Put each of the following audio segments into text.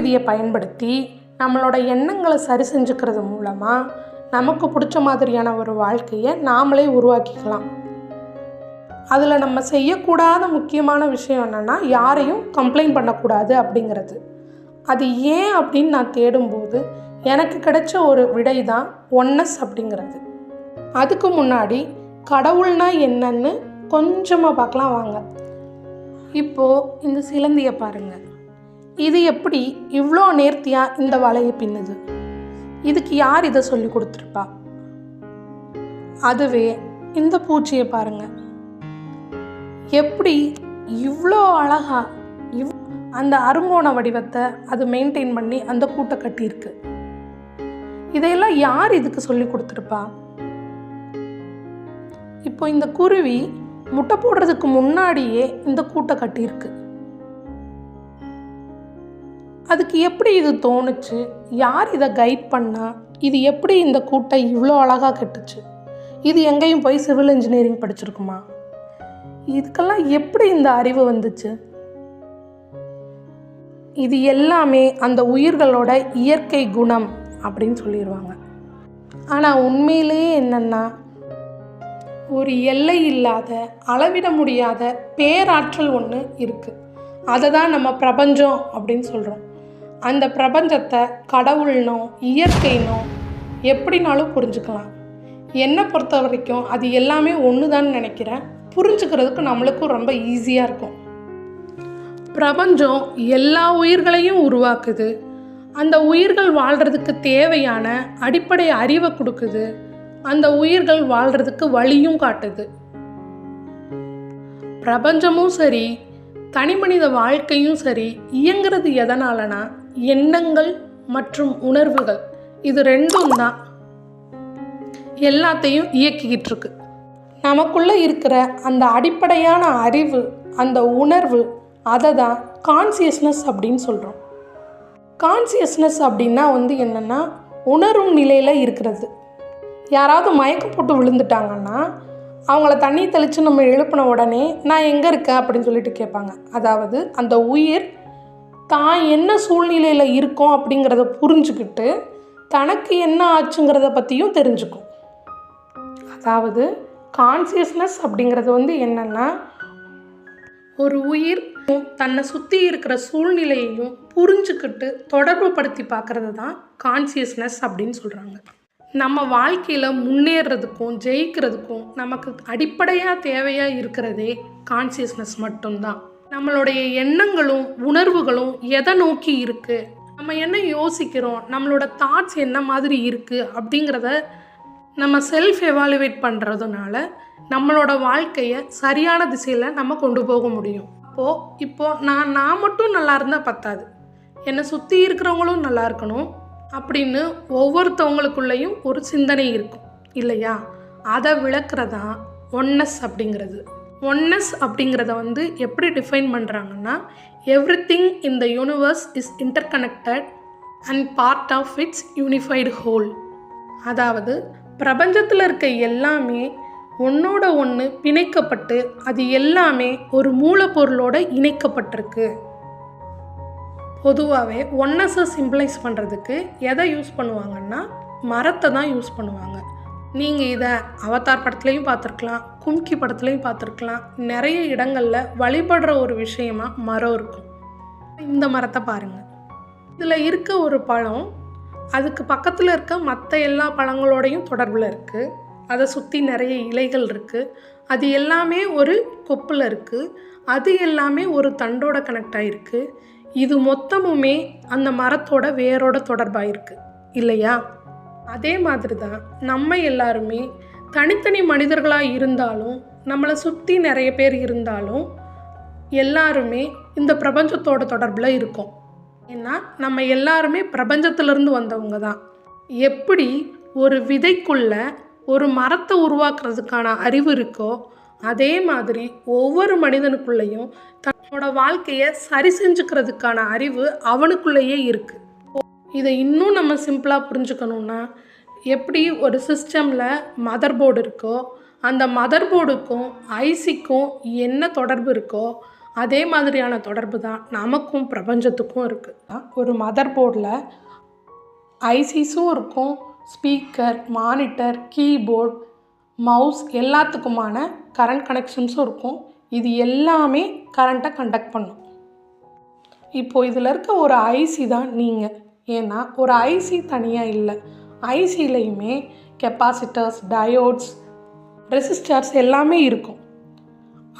விதியை பயன்படுத்தி நம்மளோட எண்ணங்களை சரி செஞ்சுக்கிறது மூலமாக நமக்கு பிடிச்ச மாதிரியான ஒரு வாழ்க்கையை நாமளே உருவாக்கிக்கலாம். அதில் நம்ம செய்யக்கூடாத முக்கியமான விஷயம் என்னென்னா, யாரையும் கம்ப்ளைண்ட் பண்ணக்கூடாது அப்படிங்கிறது. அது ஏன் அப்படின்னு நான் தேடும்போது எனக்கு கிடைச்ச ஒரு விடை தான் ஒன்னஸ் அப்படிங்கிறது. அதுக்கு முன்னாடி கடவுள்னா என்னன்னு கொஞ்சமாக பார்க்கலாம் வாங்க. இப்போது இந்த சிலந்தியை பாருங்கள். இது எப்படி இவ்வளோ நேர்த்தியாக இந்த வலையை பின்னுது? இதுக்கு யார் இதை சொல்லி கொடுத்துருப்பா? அதுவே இந்த பூச்சியை பாருங்கள், எப்படி இவ்வளோ அழகா அந்த அருங்கோண வடிவத்தை அது மெயின்டைன் பண்ணி அந்த கூட்டை கட்டியிருக்கு. இதையெல்லாம் யார் இதுக்கு சொல்லி கொடுத்துருப்பா? இப்போ இந்த குருவி முட்டை போடுறதுக்கு முன்னாடியே இந்த கூட்டை கட்டியிருக்கு. அதுக்கு எப்படி இது தோணுச்சு? யார் இதை கைட் பண்ணா? இது எப்படி இந்த கூட்டை இவ்வளோ அழகாக கட்டுச்சு? இது எங்கேயும் போய் சிவில் இன்ஜினியரிங் படிச்சிருக்குமா? இதுக்கெல்லாம் எப்படி இந்த அறிவு வந்துச்சு? இது எல்லாமே அந்த உயிர்களோட இயற்கை குணம் அப்படின்னு சொல்லிடுவாங்க. ஆனால் உண்மையிலேயே என்னென்னா, ஒரு எல்லை இல்லாத அளவிட முடியாத பேராற்றல் ஒன்று இருக்குது. அதை தான் நம்ம பிரபஞ்சம் அப்படின்னு சொல்கிறோம். அந்த பிரபஞ்சத்தை கடவுள்னோ இயற்கைனோ எப்படினாலும் புரிஞ்சுக்கலாம். என்னை பொறுத்த வரைக்கும் அது எல்லாமே ஒன்று தான் நினைக்கிறேன். புரிஞ்சுக்கிறதுக்கு நம்மளுக்கும் ரொம்ப ஈஸியாக இருக்கும். பிரபஞ்சம் எல்லா உயிர்களையும் உருவாக்குது. அந்த உயிர்கள் வாழ்கிறதுக்கு தேவையான அடிப்படை அறிவை கொடுக்குது. அந்த உயிர்கள் வாழ்கிறதுக்கு வழியும் காட்டுது. பிரபஞ்சமும் சரி, தனி மனித வாழ்க்கையும் சரி இயங்கிறது எதனாலனா எண்ணங்கள் மற்றும் உணர்வுகள். இது ரெண்டும் தான் எல்லாத்தையும் இயக்கிக்கிட்டு இருக்கு. நமக்குள்ளே இருக்கிற அந்த அடிப்படையான அறிவு, அந்த உணர்வு, அதை தான் கான்சியஸ்னஸ் அப்படின்னு சொல்கிறோம். கான்சியஸ்னஸ் அப்படின்னா என்னென்னா, உணரும் நிலையில் இருக்கிறது. யாராவது மயக்கம் போட்டு விழுந்துட்டாங்கன்னா அவங்கள தண்ணி தெளித்து நம்ம எழுப்பின உடனே நான் எங்கே இருக்கேன் அப்படின்னு சொல்லிட்டு கேட்பாங்க. அதாவது அந்த உயிர் தான் என்ன சூழ்நிலையில் இருக்கோம் அப்படிங்கிறத புரிஞ்சுக்கிட்டு தனக்கு என்ன ஆச்சுங்கிறத பற்றியும் தெரிஞ்சுக்கும். அதாவது கான்சியஸ்னஸ் அப்படிங்கிறது என்னென்னா, ஒரு உயிர் தன்னை சுற்றி இருக்கிற சூழ்நிலையையும் புரிஞ்சுக்கிட்டு தொடர்பு படுத்தி பார்க்குறது தான் கான்சியஸ்னஸ் அப்படின்னு சொல்கிறாங்க. நம்ம வாழ்க்கையில் முன்னேறதுக்கும் ஜெயிக்கிறதுக்கும் நமக்கு அடிப்படையாக தேவையாக இருக்கிறதே கான்சியஸ்னஸ் மட்டும்தான். நம்மளுடைய எண்ணங்களும் உணர்வுகளும் எதை நோக்கி இருக்குது, நம்ம என்ன யோசிக்கிறோம், நம்மளோட தாட்ஸ் என்ன மாதிரி இருக்குது அப்படிங்கிறத நம்ம செல்ஃப் எவாலுவேட் பண்ணுறதுனால நம்மளோட வாழ்க்கையை சரியான திசையில் நம்ம கொண்டு போக முடியும். இப்போது நான் மட்டும் நல்லா இருந்தால் பத்தாது, என்னை சுற்றி இருக்கிறவங்களும் நல்லா இருக்கணும் அப்படின்னு ஒவ்வொருத்தவங்களுக்குள்ளேயும் ஒரு சிந்தனை இருக்கும் இல்லையா? அதை விளக்குறதா ஒன்னஸ் அப்படிங்கிறது. ஒன்னஸ் அப்படிங்கிறத எப்படி டிஃபைன் பண்ணுறாங்கன்னா, everything in the universe is interconnected and part of its unified whole. அதாவது பிரபஞ்சத்தில் இருக்க எல்லாமே ஒன்றோட ஒன்று பிணைக்கப்பட்டு அது எல்லாமே ஒரு மூலப்பொருளோட இணைக்கப்பட்டிருக்கு. பொதுவாகவே ஒன்னஸை சிம்பிளைஸ் பண்ணுறதுக்கு எதை யூஸ் பண்ணுவாங்கன்னா மரத்தை தான் யூஸ் பண்ணுவாங்க. நீங்கள் இதை அவதார் படத்துலையும் பார்த்துருக்கலாம், கும்கி படத்துலையும் பார்த்துருக்கலாம். நிறைய இடங்களில் வழிபடுற ஒரு விஷயமா மரம் இருக்கும். இந்த மரத்தை பாருங்கள். இதில் இருக்க ஒரு பழம் அதுக்கு பக்கத்தில் இருக்க மற்ற எல்லா பழங்களோடையும் தொடர்பில் இருக்குது. அதை சுற்றி நிறைய இலைகள் இருக்குது. அது எல்லாமே ஒரு கொப்பில் இருக்குது. அது எல்லாமே ஒரு தண்டோட கனெக்ட் ஆகிருக்கு. இது மொத்தமுமே அந்த மரத்தோட வேரோட தொடர்பாயிருக்கு இல்லையா? அதே மாதிரி தான் நம்ம எல்லாருமே தனித்தனி மனிதர்களாக இருந்தாலும், நம்மளை சுற்றி நிறைய பேர் இருந்தாலும், எல்லாருமே இந்த பிரபஞ்சத்தோட தொடர்பில் இருக்கோம். ஏன்னா நம்ம எல்லாருமே பிரபஞ்சத்திலேருந்து வந்தவங்க தான். எப்படி ஒரு விதைக்குள்ள ஒரு மரத்தை உருவாக்குறதுக்கான அறிவு இருக்கோ, அதே மாதிரி ஒவ்வொரு மனிதனுக்குள்ளேயும் தன்னோட வாழ்க்கையை சரி செஞ்சுக்கிறதுக்கான அறிவு அவனுக்குள்ளேயே இருக்குது. இதை இன்னும் நம்ம சிம்பிளாக புரிஞ்சுக்கணுன்னா, எப்படி ஒரு சிஸ்டமில் மதர் போர்டு இருக்கோ, அந்த மதர் போர்டுக்கும் ஐசிக்கும் என்ன தொடர்பு இருக்கோ, அதே மாதிரியான தொடர்பு தான் நமக்கும் பிரபஞ்சத்துக்கும் இருக்குது. ஒரு மதர் போர்டில் ஐசிஸும் இருக்கும், ஸ்பீக்கர், மானிட்டர், கீபோர்ட், மவுஸ் எல்லாத்துக்குமான கரண்ட் கனெக்ஷன்ஸும் இருக்கும். இது எல்லாமே கரண்ட்டை கண்டக்ட் பண்ணும். இப்போது இதில் இருக்க ஒரு ஐசி தான் நீங்கள். ஏன்னா ஒரு ஐசி தனியாக இல்லை, ஐசிலையுமே கெப்பாசிட்டர்ஸ், டயோட்ஸ், ரெசிஸ்டர்ஸ் எல்லாமே இருக்கும்.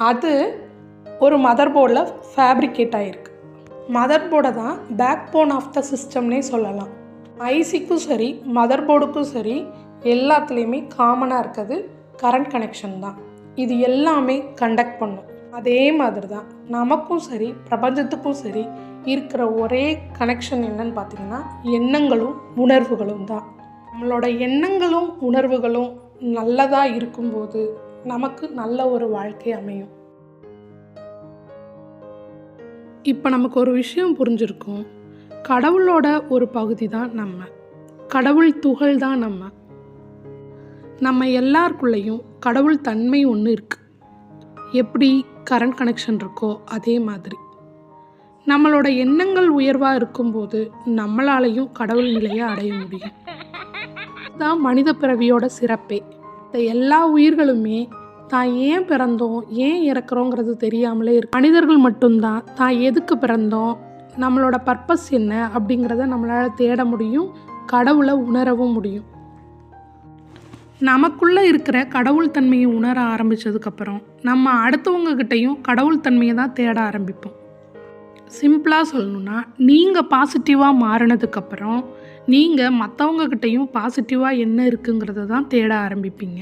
அது ஒரு மதர் போர்டில் ஃபேப்ரிகேட் ஆகிருக்கு. மதர் போர்டை தான் பேக் போன் ஆஃப் த சிஸ்டம்னே சொல்லலாம். ஐசிக்கும் சரி மதர் போர்டுக்கும் சரி எல்லாத்துலேயுமே காமனாக இருக்கிறது கரண்ட் கனெக்ஷன் தான். இது எல்லாமே கண்டக்ட் பண்ணும். அதே மாதிரி தான் நமக்கும் சரி பிரபஞ்சத்துக்கும் சரி இருக்கிற ஒரே கனெக்ஷன் என்னன்னு பார்த்தீங்கன்னா எண்ணங்களும் உணர்வுகளும் தான். நம்மளோட எண்ணங்களும் உணர்வுகளும் நல்லதாக இருக்கும்போது நமக்கு நல்ல ஒரு வாழ்க்கை அமையும். இப்போ நமக்கு ஒரு விஷயம் புரிஞ்சிருக்கும். கடவுளோட ஒரு பகுதி தான் நம்ம, கடவுள் துகள் தான் நம்ம எல்லாருக்குள்ளேயும் கடவுள் தன்மை ஒன்று இருக்குது. எப்படி கரண்ட் கனெக்ஷன் இருக்கோ அதே மாதிரி நம்மளோட எண்ணங்கள் உயர்வாக இருக்கும்போது நம்மளாலையும் கடவுள் நிலையை அடைய முடியும். தான் மனித பிறவியோட சிறப்பே. இந்த எல்லா உயிர்களுமே தான் ஏன் பிறந்தோம் ஏன் இறக்குறோங்கிறது தெரியாமலே இருக்கு. மனிதர்கள் மட்டும்தான் தான் எதுக்கு பிறந்தோம், நம்மளோட பர்பஸ் என்ன அப்படிங்கிறத நம்மளால் தேட முடியும், கடவுளை உணரவும் முடியும். நமக்குள்ளே இருக்கிற கடவுள் தன்மையை உணர ஆரம்பித்ததுக்கப்புறம் நம்ம அடுத்தவங்கக்கிட்டையும் கடவுள் தன்மையை தான் தேட ஆரம்பிப்போம். சிம்பிளாக சொல்லணுன்னா, நீங்கள் பாசிட்டிவாக மாறினதுக்கப்புறம் நீங்கள் மற்றவங்கக்கிட்டையும் பாசிட்டிவாக என்ன இருக்குங்கிறத தான் தேட ஆரம்பிப்பீங்க.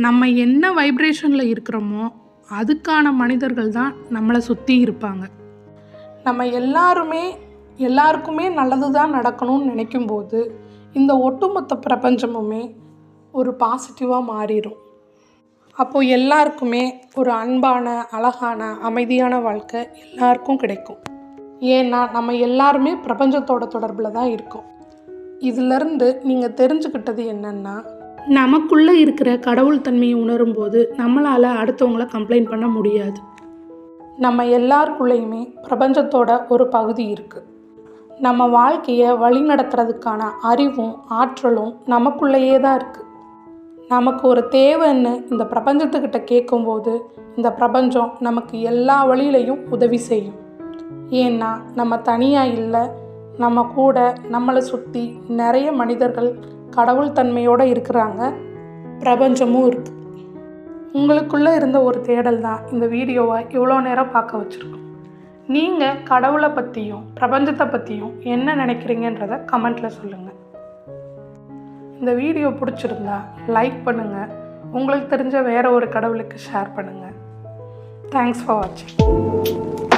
நம்ம என்ன வைப்ரேஷனில் இருக்கிறோமோ அதுக்கான மனிதர்கள் தான் நம்மளை சுற்றி இருப்பாங்க. நம்ம எல்லாருக்குமே நல்லது தான் நடக்கணும்னு நினைக்கும்போது இந்த ஒட்டுமொத்த பிரபஞ்சமுமே ஒரு பாசிட்டிவாக மாறிடும். அப்போது எல்லாருக்குமே ஒரு அன்பான, அழகான, அமைதியான வாழ்க்கை எல்லாருக்கும் கிடைக்கும். ஏன்னா நம்ம எல்லாருமே பிரபஞ்சத்தோட தொடர்பில் தான் இருக்கோம். இதிலிருந்து நீங்கள் தெரிஞ்சுக்கிட்டது என்னென்னா, நமக்குள்ளே இருக்கிற கடவுள் தன்மையை உணரும்போது நம்மளால் அடுத்தவங்கள கம்ப்ளைண்ட் பண்ண முடியாது. நம்ம எல்லாருக்குள்ளேயுமே பிரபஞ்சத்தோட ஒரு பகுதி இருக்குது. நம்ம வாழ்க்கையை வழி நடத்துறதுக்கான அறிவும் ஆற்றலும் நமக்குள்ளேயே தான் இருக்குது. நமக்கு ஒரு தேவைன்னு இந்த பிரபஞ்சத்துக்கிட்ட கேட்கும்போது இந்த பிரபஞ்சம் நமக்கு எல்லா வழியிலையும் உதவி செய்யும். ஏன்னா நம்ம தனியாக இல்லை, நம்ம கூட நம்மளை சுற்றி நிறைய மனிதர்கள் கடவுள் தன்மையோடு இருக்கிறாங்க, பிரபஞ்சமும் இருக்குது. உங்களுக்குள்ளே இருந்த ஒரு தேடல் தான் இந்த வீடியோவை இவ்வளோ நேரம் பார்க்க வச்சுருக்கோம். நீங்கள் கடவுளை பற்றியும் பிரபஞ்சத்தை பற்றியும் என்ன நினைக்கிறீங்கன்றதை கமெண்ட்டில் சொல்லுங்கள். இந்த வீடியோ பிடிச்சிருந்தா லைக் பண்ணுங்கள், உங்களுக்கு தெரிஞ்ச வேறு ஒரு கடவுளுக்கு ஷேர் பண்ணுங்கள். தேங்க்ஸ் ஃபார் வாட்சிங்.